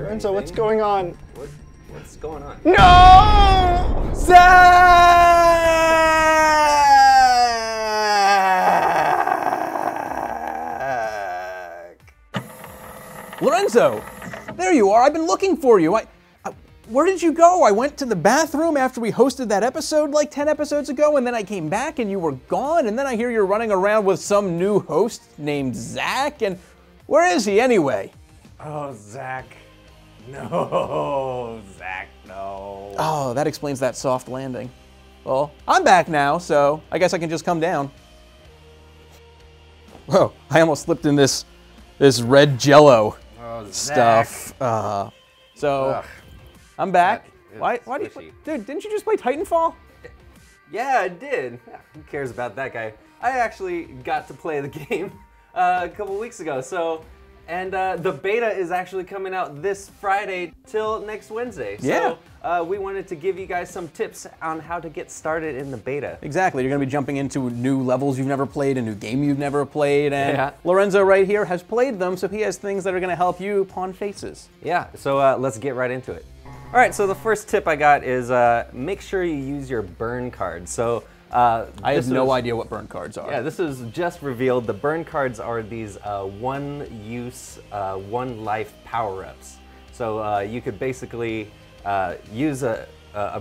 Lorenzo, what's going on? What's going on? No! Zach! Lorenzo, there you are. I've been looking for you. Where did you go? I went to the bathroom after we hosted that episode like 10 episodes ago, and then I came back and you were gone, and then I hear you're running around with some new host named Zach, and where is he anyway? Oh, Zach. No, Zach, no. Oh, that explains that soft landing. Well, I'm back now, so I guess I can just come down. Whoa, I almost slipped in this red Jello stuff. Ugh. I'm back. Why do you, dude, didn't you just play Titanfall? Yeah, I did. Yeah, who cares about that guy? I actually got to play the game a couple weeks ago. And the beta is actually coming out this Friday till next Wednesday. Yeah. So we wanted to give you guys some tips on how to get started in the beta. Exactly. You're going to be jumping into new levels you've never played, a new game you've never played, and Yeah. Lorenzo right here has played them, so he has things that are going to help you pawn faces. Yeah, so let's get right into it. All right, so the first tip I got is make sure you use your burn cards. So I have no idea what burn cards are. Yeah, this is just revealed. The burn cards are these one-use, one-life power-ups. So you could basically use a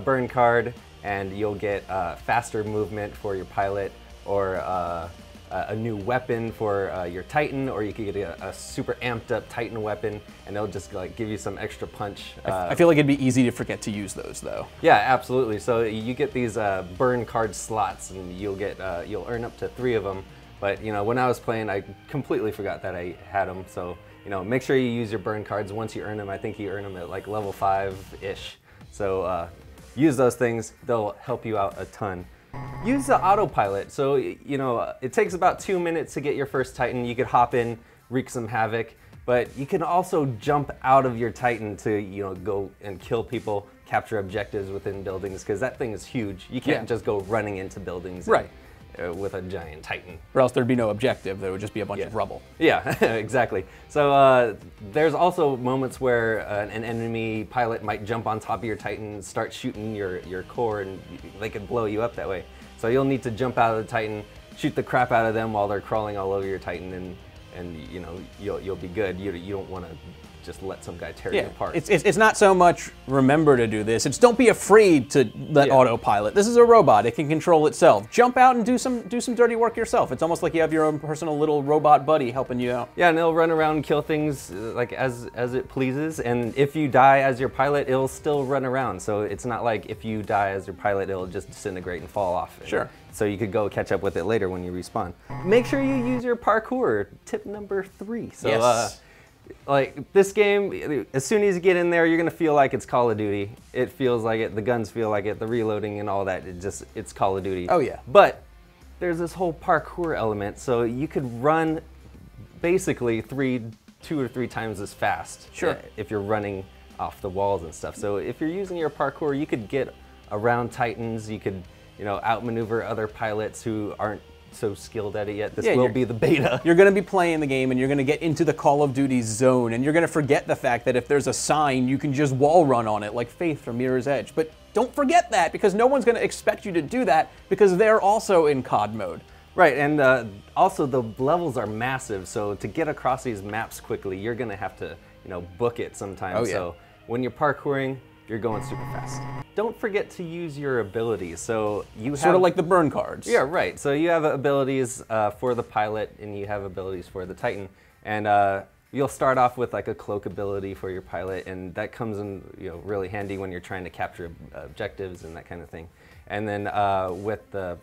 burn card and you'll get faster movement for your pilot, or a new weapon for your Titan, or you could get a super amped up Titan weapon, and they'll just like give you some extra punch. I feel like it'd be easy to forget to use those though. Yeah, absolutely. So you get these burn card slots, and you'll earn up to 3 of them. But you know, when I was playing, I completely forgot that I had them. So you know, make sure you use your burn cards once you earn them. I think you earn them at like level 5-ish. So use those things; they'll help you out a ton. Use the autopilot. So, you know, it takes about 2 minutes to get your first Titan. You could hop in, wreak some havoc, but you can also jump out of your Titan to, you know, go and kill people, capture objectives within buildings, because that thing is huge. You can't just go running into buildings with a giant Titan. Or else there'd be no objective. There would just be a bunch of rubble. Yeah, exactly. So there's also moments where an enemy pilot might jump on top of your Titan and start shooting your core, and they could blow you up that way. So you'll need to jump out of the Titan, shoot the crap out of them while they're crawling all over your Titan, and you know, you'll be good. You don't want to just let some guy tear you apart. It's not so much remember to do this. It's don't be afraid to let autopilot. This is a robot. It can control itself. Jump out and do some dirty work yourself. It's almost like you have your own personal little robot buddy helping you out. Yeah, and it'll run around and kill things like as it pleases. And if you die as your pilot, it'll still run around. So it's not like if you die as your pilot, it'll just disintegrate and fall off. Sure. So you could go catch up with it later when you respawn. Make sure you use your parkour. Tip number 3. So, yes. Like this game, as soon as you get in there, you're gonna feel like it's Call of Duty. It feels like it, the guns feel like it, the reloading and all that, it's Call of Duty. Oh yeah. But there's this whole parkour element, so you could run basically 2 or 3 times as fast. Sure. If you're running off the walls and stuff. So if you're using your parkour, you could get around Titans, you could, you know, outmaneuver other pilots who aren't so skilled at it yet. This will be the beta. You're going to be playing the game, and you're going to get into the Call of Duty zone, and you're going to forget the fact that if there's a sign, you can just wall run on it like Faith from Mirror's Edge. But don't forget that, because no one's going to expect you to do that, because they're also in COD mode. Right, and also the levels are massive, so to get across these maps quickly, you're going to have to, you know, book it sometimes. Oh, yeah. So when you're parkouring, you're going super fast. Don't forget to use your abilities. So you have sort of like the burn cards. Yeah, right. So you have abilities for the pilot, and you have abilities for the Titan, and you'll start off with like a cloak ability for your pilot, and that comes in, you know, really handy when you're trying to capture objectives and that kind of thing. And then with the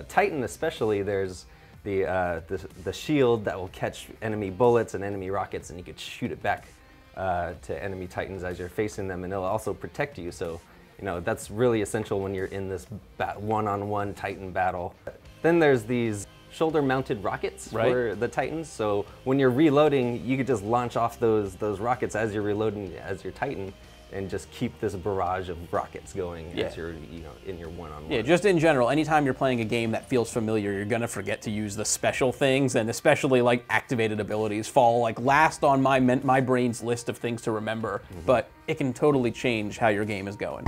Titan especially, there's the shield that will catch enemy bullets and enemy rockets, and you could shoot it back to enemy Titans as you're facing them, and it'll also protect you. So, you know, that's really essential when you're in this one-on-one Titan battle. Then there's these shoulder-mounted rockets for the Titans. So when you're reloading, you could just launch off those rockets as you're reloading as your Titan, and just keep this barrage of rockets going Yeah. as you're, in your one-on-one. Yeah, just in general, anytime you're playing a game that feels familiar, you're gonna forget to use the special things, and especially like activated abilities fall like last on my brain's list of things to remember. But it can totally change how your game is going.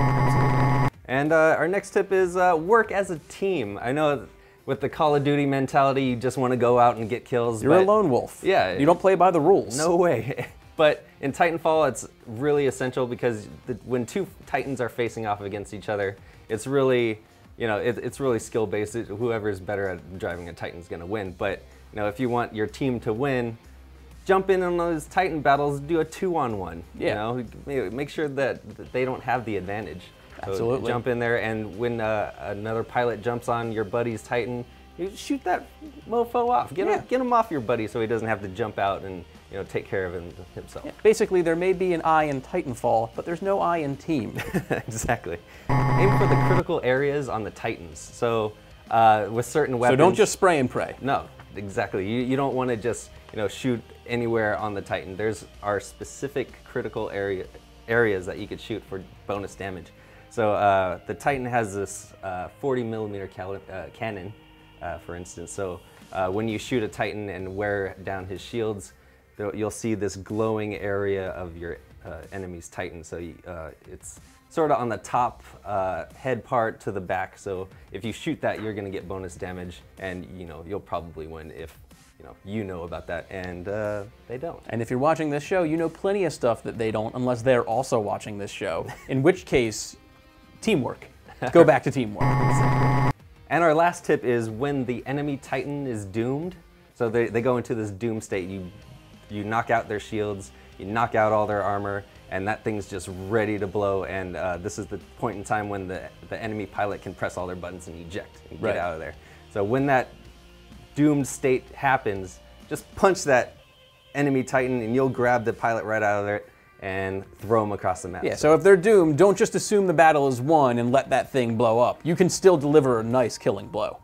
And our next tip is work as a team. I know with the Call of Duty mentality, you just want to go out and get kills. You're a lone wolf. Yeah. You don't play by the rules. No way. But in Titanfall, it's really essential because when two Titans are facing off against each other, it's really, it's really skill-based. Whoever's better at driving a Titan's gonna win. But, if you want your team to win, jump in on those Titan battles, do a 2-on-1. Yeah. Make sure that they don't have the advantage. So Absolutely. jump in there, and when another pilot jumps on your buddy's Titan, you shoot that mofo off. Get him off your buddy so he doesn't have to jump out and take care of himself. Yeah. Basically, there may be an I in Titanfall, but there's no I in team. Exactly. Aim for the critical areas on the Titans. So with certain weapons. So don't just spray and pray. No, exactly. You don't want to just shoot anywhere on the Titan. There's our specific critical areas that you could shoot for bonus damage. So the Titan has this 40mm cannon, for instance. So when you shoot a Titan and wear down his shields, you'll see this glowing area of your enemy's Titan. So it's sort of on the top head part to the back. So if you shoot that, you're going to get bonus damage, and you'll probably win if you know about that, and they don't. And if you're watching this show, you know plenty of stuff that they don't, unless they're also watching this show. In which case, teamwork. Go back to teamwork. And our last tip is when the enemy Titan is doomed. So they go into this doom state. You knock out their shields, you knock out all their armor, and that thing's just ready to blow. And this is the point in time when the enemy pilot can press all their buttons and eject and get out of there. So when that doomed state happens, just punch that enemy Titan and you'll grab the pilot right out of there and throw them across the map. Yeah, so if they're doomed, don't just assume the battle is won and let that thing blow up. You can still deliver a nice killing blow.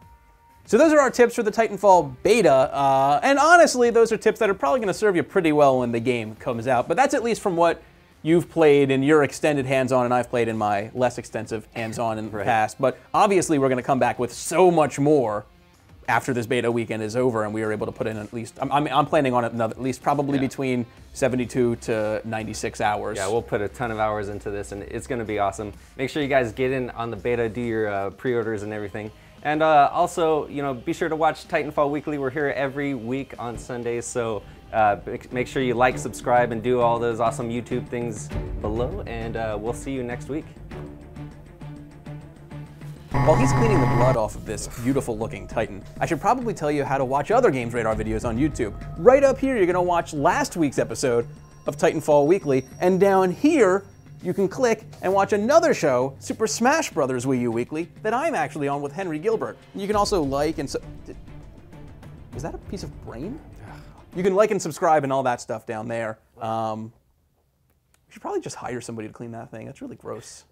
So those are our tips for the Titanfall beta, and honestly, those are tips that are probably going to serve you pretty well when the game comes out, but that's at least from what you've played in your extended hands-on, and I've played in my less extensive hands-on in the past. But obviously, we're going to come back with so much more after this beta weekend is over, and we are able to put in at least, I'm planning on it at least probably between 72 to 96 hours. Yeah, we'll put a ton of hours into this, and it's going to be awesome. Make sure you guys get in on the beta, do your pre-orders and everything. And also, be sure to watch Titanfall Weekly. We're here every week on Sundays, so make sure you like, subscribe, and do all those awesome YouTube things below, and we'll see you next week. While he's cleaning the blood off of this beautiful looking Titan, I should probably tell you how to watch other Games Radar videos on YouTube. Right up here, you're gonna watch last week's episode of Titanfall Weekly, and down here, you can click and watch another show, Super Smash Bros. Wii U Weekly, that I'm actually on with Henry Gilbert. You can also like and is that a piece of brain? You can like and subscribe and all that stuff down there. You should probably just hire somebody to clean that thing. That's really gross.